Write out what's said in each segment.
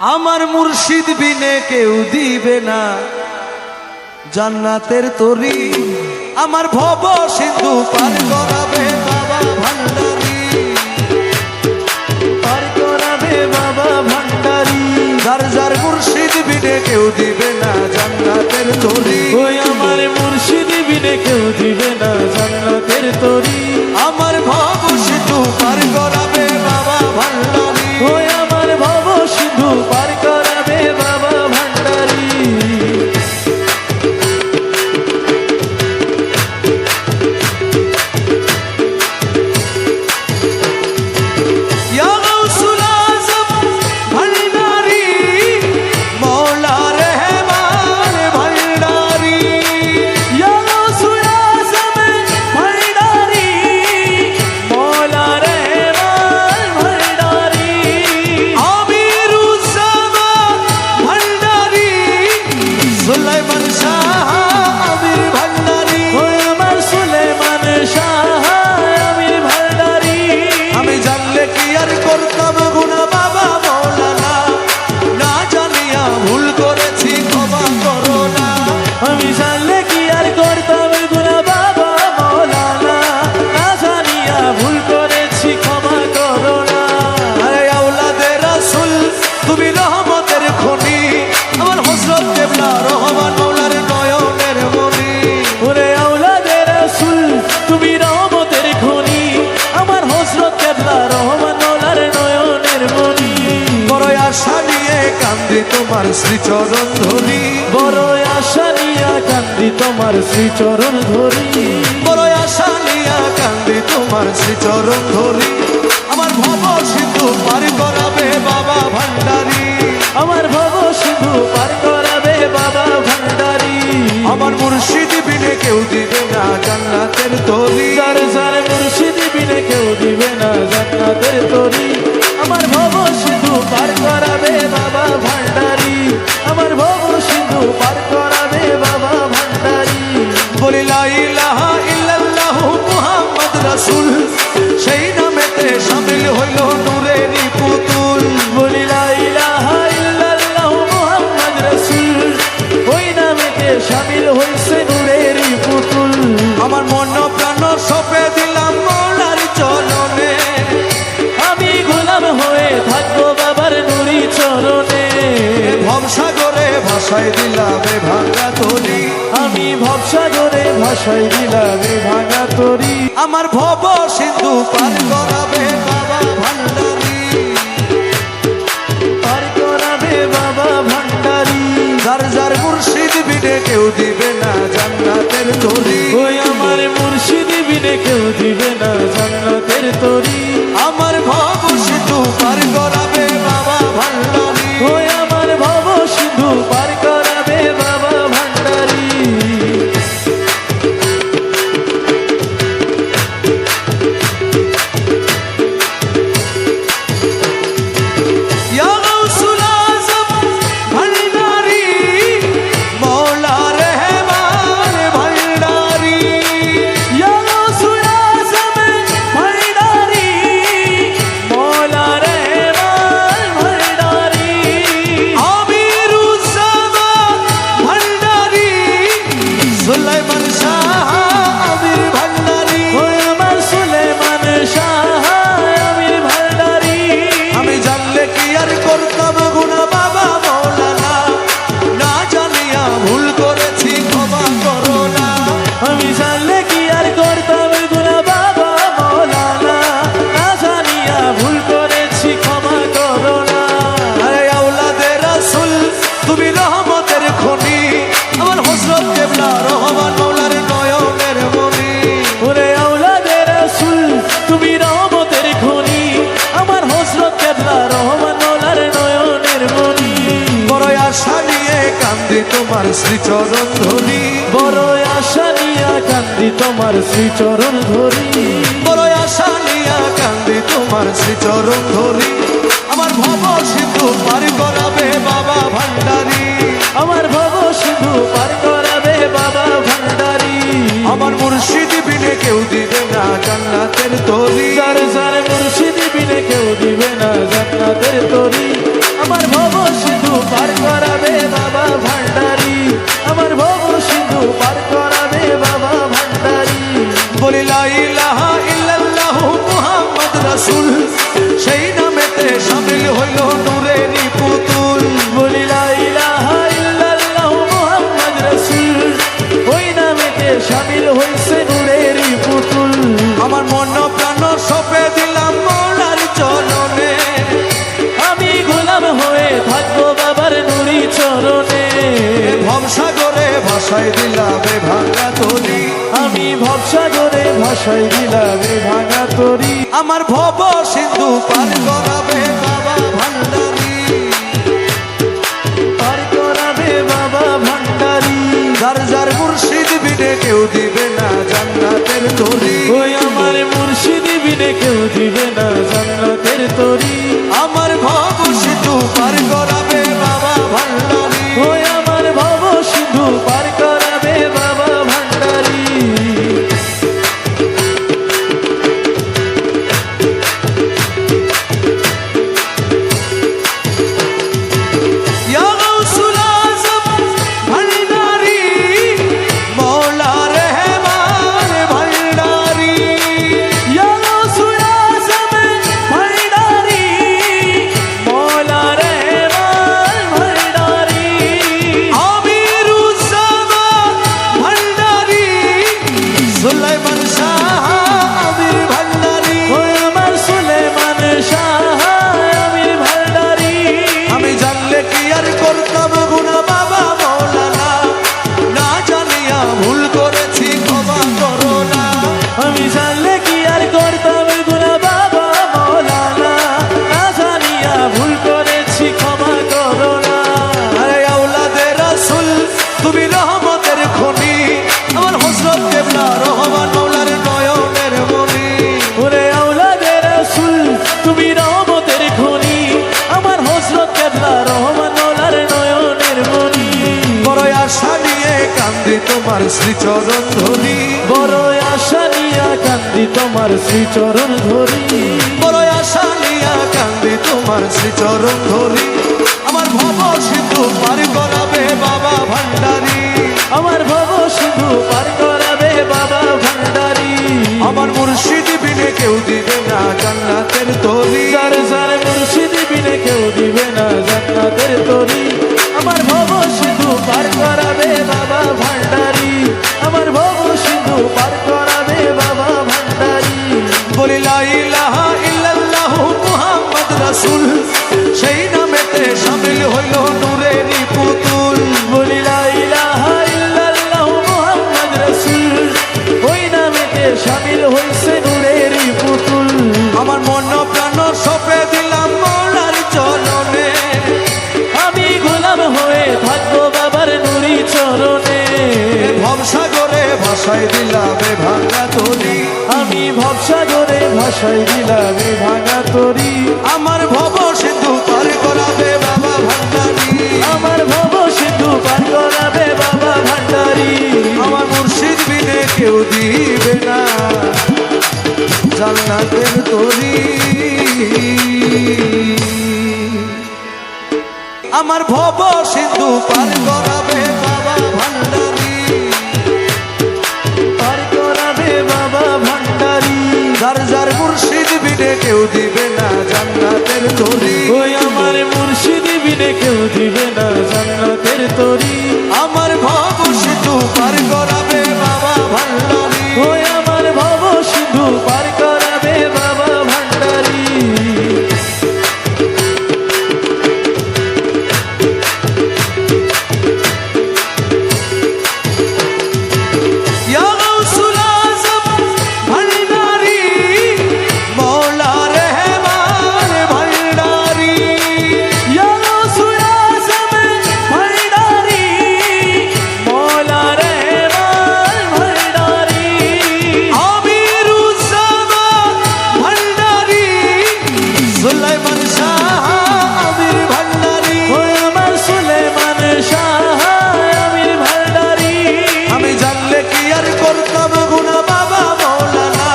আমার মুর্শিদ বিনে কেউ দিবে না জান্নাতের তরি। আমার ভব সিন্ধু পার করাবে বাবা ভান্ডারি, পার করাবে বাবা ভান্ডারি। যার যার মুর্শিদ বিনে কেউ দিবে না জান্নাতের তরি। ওই আমার মুর্শিদ বিনে কেউ দিবে না জান্নাতের তরি। আমার ভব সিন্ধু পার করাবে বাবা ভান্ডারি, ওই আমার ভব সিন্ধু পার করাবে বাবা ভান্ডারি। আমি জানলে কি আর করতাম গুনাহ বাবা মওলানা, না জানিয়া ভুল করেছি ক্ষমা করো না। আরে আওলাদে রাসূল তুমি রহমতের খনি, আমার হযরত কেবলা রহমান মওলার নয়নের মনি। ওরে আওলাদে রাসূল তুমি রহমতের খনি, আমার হযরত কেবলা রহমান মওলার নয়নের মনি। বড় আশা নিয়ে কান্দি তোমার শ্রীচরণ ধরি, বড় আশা নিয়া কান্দি তোমার শ্রীচরণ ধরি। বড় আশা নিয়ে কান্দি তোমার শ্রীচরণ ধরি। আমার ভব সিন্ধু পার করাবে বাবা ভান্ডারি, আমার ভব সিন্ধু পার করাবে বাবা ভান্ডারি। আমার মুর্শিদ বিনে কেউ দিবে না জান্নাতের তরি। যার যার মুর্শিদ বিনে কেউ দিবে না জান্নাতের তরি। আমার ভব সিন্ধু পার করাবে বাবা ভান্ডারি, আমার ভব সিন্ধু পার করাবে বাবা ভান্ডারি। বলি লা ইলাহা ইল্লাল্লাহু মুহাম্মদ রাসূল, সেই নামেতে শামিল হইল নূরেরই পুতুল। বলি লা ইলাহা ইল্লাল্লাহু মুহাম্মদ রাসূল, ওই নামেতে শামিল হইছে নূরেরই পুতুল। আমার মন প্রাণ সঁপে দিলাম মওলার চরণে, আমি গোলাম হয়ে থাকবো বাবার নুরি চরণে। ভবসাগরে ভাসায় দিলাম এ ভাঙা তরি, আমি ভবসাগরে ভাসাই দিলাম এ ভাঙা তরি। আমার ভব সিন্ধু পার করাবে বাবা ভান্ডারি, পার করাবে বাবা ভান্ডারি। যার যার মুর্শিদ বিনে কেউ দিবে না জান্নাতের তরি। ওই আমার মুর্শিদ বিনে কেউ দিবে না জান্নাতের তরি। আমার ভব সিন্ধু পার করাবে বাবা ভান্ডারি, ওই আমার ভব সিন্ধু পার করাবে বাবা ভান্ডারি। ইয়া গাউসুল আযম ভান্ডারি, মওলা রহমান ভান্ডারি। ইয়া গাউসুল আযম ভান্ডারি, মওলা রহমান ভান্ডারি। আমিরুজ্জামা ভান্ডারি, সুলাইমান শাহ আমির ভান্ডারি। ওই আমার সুলেমান শাহ আমির ভান্ডারি। আমি জানলে কি আর করতাম গুনাহ বাবা মওলানা, না জানিয়া ভুল করেছি ক্ষমা করো না। আমি জানলে কি আর করতাম গুনাহ বাবা মওলানা, না জানিয়া ভুল করেছি ক্ষমা করো না। আরে আওলাদে রাসূল তুমি রহমতের খনি, আমার হযরত কেবলা রহমান মওলার নয়নের মনি। ওরে আওলাদে রাসূল তুমি রহমতের খনি, আমার হযরত কেবলা রহমান মওলার নয়নের মনি। বড় আশা নিয়ে কান্দি তোমার শ্রীচরণ ধরি, বড় আশা নিয়া কান্দি তোমার শ্রীচরণ ধরি। বড় আশা নিয়ে কান্দি তোমার শ্রীচরণ ধরি। আমার ভব সিন্ধু পার করাবে বাবা ভান্ডারি, আমার ভব সিন্ধু পার করাবে বাবা ভান্ডারি। আমার মুর্শিদ বিনে কেউ দিবে না জান্নাতের তরি। যার যার মুর্শিদ বিনে কেউ দিবে না জান্নাতের তরি। আমার ভব গোলাম হয়ে থাকবো বাবার নুরি চরণে। ভবসাগরে ভাসাই দিলাম এ ভাঙা তরি, আমি ভবসাগরে ভাসাই দিলাম এ ভাঙা তরি। আমার ভব সিন্ধু পার করাবে বাবা ভান্ডারি, পার করাবে বাবা ভান্ডারি। যার যার মুর্শিদ বিনে কেউ দিবে না জান্নাতের তরি, ওই আমার মুর্শিদ বিনে কেউ দিবে না জান্নাতের তরি। আমার ভব সিন্ধু পার করাবে বাবা ভান্ডারি, ওই আমার ভব সিন্ধু পার করাবে বাবা ভান্ডারি। ইয়া গাউসুল আজম ভান্ডারি, মওলা রহমান ভান্ডারি, ইয়া গাউসুল আজম ভান্ডারি, মওলা রহমান ভান্ডারি। আমিরুজ্জামান ভান্ডারি, সুলাইমান শাহ আমির ভান্ডারি, ওই আমার সুলেমান শাহ আমির ভান্ডারি। আমি জানলে কি আর করতাম গুনাহ বাবা মওলানা, না জানিয়া ভুল করেছি ক্ষমা করো না, আমি জানলে কি আর করতাম গুনাহ বাবা মওলানা, না জানিয়া ভুল করেছি ক্ষমা করো না। আরে আওলাদে রাসূল তুমি রহমতের খনি, আমার হযরত কেবলা রহমান মওলার নয়নের মনি, ওরে আওলাদে রাসূল তুমি রহমতের খনি, আমার হযরত কেবলা রহমান মওলার নয়নের মনি। বড় আশা নিয়ে কান্দি তোমার শ্রীচরণ ধরি, বড় আশা নিয়া কান্দি তোমার শ্রীচরণ ধরি। বড় আশা নিয়ে কান্দি তোমার শ্রীচরণ ধরি, আমার ভব সিন্ধু পার করাবে বাবা ভান্ডারি, আমার ভব সিন্ধু পার করাবে বাবা ভান্ডারি। আমার মুর্শিদ বিনে কেউ দিবে না জান্নাতের তরি, যার যার মুর্শিদ বিনে কেউ দিবে না জান্নাতের তরি। আমার ভব সিন্ধু পার করাবে বাবা ভান্ডারি, আমার ভব সিন্ধু পার করাবে বাবা ভান্ডারি। বলি লা ইলাহা ইল্লাল্লাহু মুহাম্মদ রাসূল, সেই নামেতে শামিল হইল নূরেরই পুতুল, বলি লা ইলাহা ইল্লাল্লাহু মুহাম্মদ রাসূল, ওই নামেতে শামিল হইছে নূরেরই পুতুল। আমার মন প্রাণ সঁপে দিলাম মওলার চরণে, আমি গোলাম হয়ে থাকবো বাবার নুরি চরণে। ভবসাগরে ভাসাই দিলাম এ ভাঙা তরি, আমি ভবসাগরে ভাসাই দিলাম এ ভাঙা তরি। আমার ভব সিন্ধু পার করাবে বাবা ভান্ডারি, আমার ভব সিন্ধু পার করাবে বাবা ভান্ডারি। আমার মুর্শিদ বিনে কেউ দিবে না জান্নাতের তরি, আমার ভব সিন্ধু পার করাবে বাবা ভান্ডারি, পার করাবে বাবা ভান্ডারি। যার যার মুর্শিদ বিনে কেউ দিবে না জান্নাতের তরি, ওই আমার মুর্শিদ বিনে কেউ দিবে না জান্নাতের তরি। আমার ভব সিন্ধু পার করাবে বাবা ভান্ডারি, ওই আমার ভব সিন্ধু পার করাবে বাবা ভান্ডারি। ইয়া গাউসুল আজম ভান্ডারি, মওলা রহমান ভান্ডারি, ইয়া গাউসুল আজম ভান্ডারি, মওলা রহমান ভান্ডারি। আমিরুজ্জামান ভান্ডারি, সুলাইমান শাহ আমির ভান্ডারি, ওই আমার সুলেমান শাহ আমির ভান্ডারি। আমি জানলে কি আর করতাম গুনাহ বাবা মওলানা,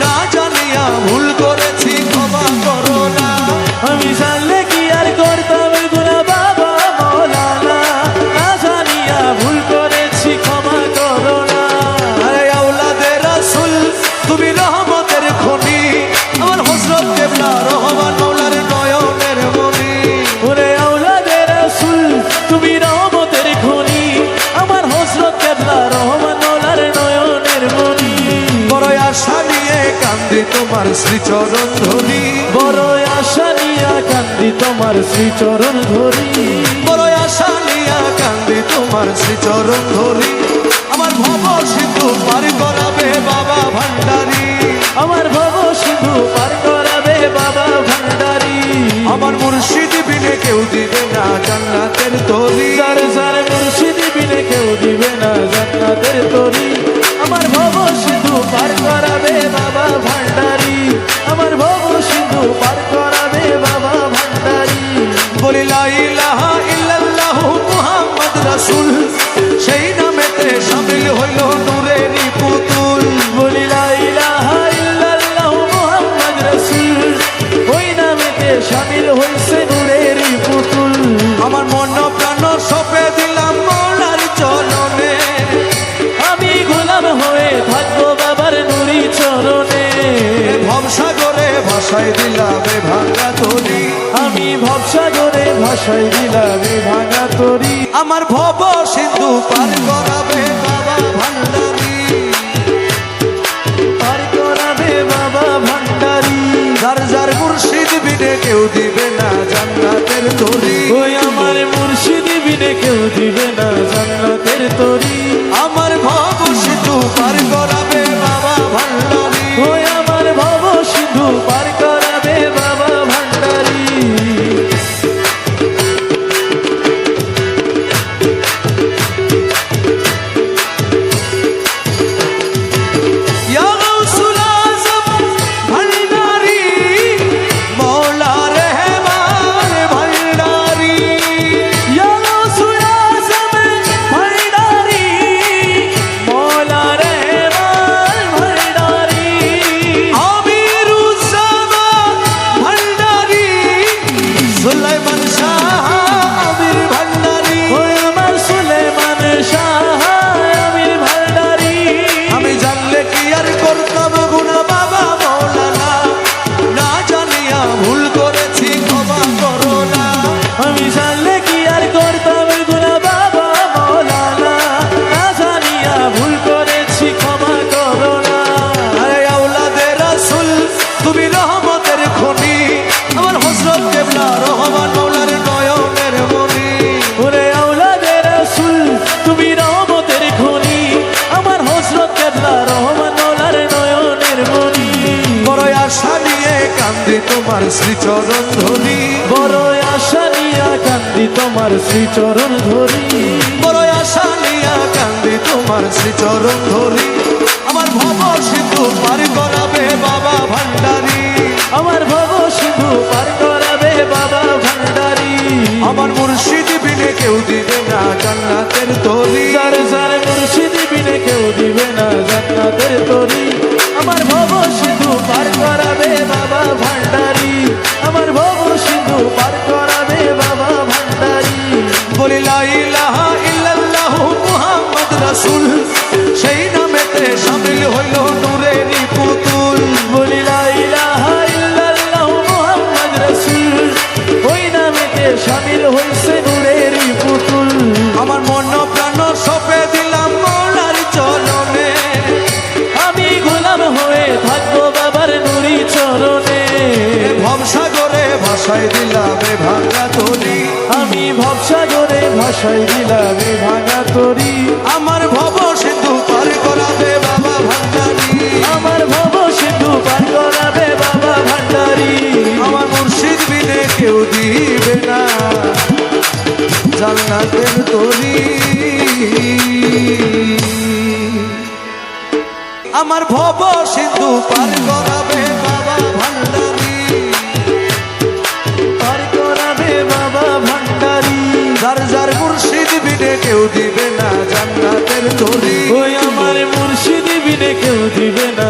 না জানিয়া ভুল করেছি ক্ষমা করো না, আমি জানলে কি আর করতাম গুনাহ বাবা মওলানা, না জানিয়া ভুল করেছি ক্ষমা করো না। আরে আওলাদে রাসূল তুমি রহমতের খনি, আমার হযরত কেবলা রহমান মওলার নয়নের মনি, ওরে আওলাদে রাসূল তুমি রহমতের খনি, আমার হযরত কেবলা রহমান মওলার নয়নের মনি। বড় আশা নিয়ে কান্দি তোমার শ্রীচরণ ধরি, বড় আশা নিয়া কান্দি কান্দি তোমার শ্রীচরণ ধরি বড় আশা নিয়া কান্দি তোমার শ্রীচরণ ধরি আমার ভব সিন্ধু পার করাবে বাবা ভান্ডারী আমার ভব সিন্ধু পার করাবে বাবা ভান্ডারী আমার মুর্শিদ বিনে কেউ দিবে না জান্নাতের তরি যার যার মুর্শিদ বিনে কেউ দিবে না জান্নাতের তরি আমার ভব সিন্ধু পার করাবে বাবা ভান্ডারী আমার ভব সিন্ধু পার করাবে বাবা ভান্ডারী বলি লা ইলাহা ইল্লাল্লাহু মুহাম্মদ রাসূল সেই নামেতে শামিল হইল নূরেরই পুতুল বলি লা ইলাহা ইল্লাল্লাহু মুহাম্মদ রাসূল ওই নামেতে শামিল হইছে নূরেরই পুতুল আমার মন প্রাণ সপে দিলাম মৌলার চরণে আমি গোলাম হয়ে থাকবো বাবার নুরি চরণে ভবসাগরে ভাসায় দিলাম এ ভাঙা তরি আমি ভবসাগরে ভাসাই দিলাম এ ভাঙা তরি আমার ভব সিন্ধু পার করাবে বাবা ভান্ডারী পার করাবে বাবা ভান্ডারী যার যার মুর্শিদ বিনে কেউ দিবে না জান্নাতের তরি ওই আমার মুর্শিদ বিনে কেউ দিবে না জান্নাতের তরি আমার ভব সিন্ধু পার করাবে বাবা ভান্ডারী ওই আমার ভব সিন্ধু পার করাবে বাবা ভান্ডারী ইয়া গাউসুল আযম ভান্ডারী মওলা রহমান ভান্ডারী ইয়া গাউসুল আযম ভান্ডারী মওলা রহমান ভান্ডারী আমিরুজ্জামান ভান্ডারী সুলাইমান শাহ আমির ভান্ডারী ওই আমার সুলেমান শাহ আমির ভান্ডারী আমি জানলে কি আর করতাম গুনাহ বাবা মৌলানা না জানিয়া ভুল করেছি ক্ষমা করো না আমি জানলে কি আর করতাম গুনাহ বাবা মাওলানা না জানিয়া ভুল করেছি ক্ষমা করো না আরে আওলাদে রাসূল তুমি রহমতের খনি আমার হযরত কেবলা রহমান মৌলার নয়নের মনি ওরে আওলাদে রাসূল তুমি রহমতের খনি আমার হযরত কেবলা রহমান মাওলার নয়নের মনি বড় আশা নিয়ে কান্দি তোমার শ্রীচরণ ধরি বড় আশা নিয়া কান্দি তোমার শ্রীচরণ ধরি বড় আশা নিয়ে কান্দি তোমার শ্রীচরণ ধরি আমার ভব সিন্ধু পার করাবে বাবা ভান্ডারী আমার ভব সিন্ধু পার করাবে বাবা ভান্ডারী আমার মুর্শিদ বিনে কেউ দিবে না জান্নাতের তরি যার যার মুর্শিদ বিনে কেউ দিবে না জান্নাতের তরি আমার ভব সিন্ধু পার করাবে বাবা ভান্ডারী আমার ভব সিন্ধু পার করাবে বাবা ভান্ডারী বলি লা ইলাহা ইল্লাল্লাহু মুহাম্মদ রাসূল সেই নামেতে শামিল হইল নূরেরই পুতুল বলি লা ইলাহা ইল্লাল্লাহু মুহাম্মদ রাসূল ওই নামেতে শামিল হইছে নূরেরই পুতুল আমার মন প্রাণ সপে দিলাম মৌলার চরণে আমি গোলাম হয়ে থাকবো বাবার নুরি চরণে ভবসাগরে ভাসায় দিলাম এ ভাঙা তরি আমি ভবসাগরে ভাসাই দিলাম এ ভাঙা তরি আমার ভব সিন্ধু পার করাবে বাবা ভান্ডারী আমার ভব সিন্ধু পার করাবে বাবা ভান্ডারী আমার মুর্শিদ বিনে কেউ দিবে না জান্নাতের তরি আমার ভব সিন্ধু পার করাবে বাবা ভান্ডারী পার করাবে বাবা ভান্ডারী যার যার মুর্শিদ বিনে কেউ দিবে না জান্নাতের তরি ওই আমার মুর্শিদ বিনে কেউ দিবে না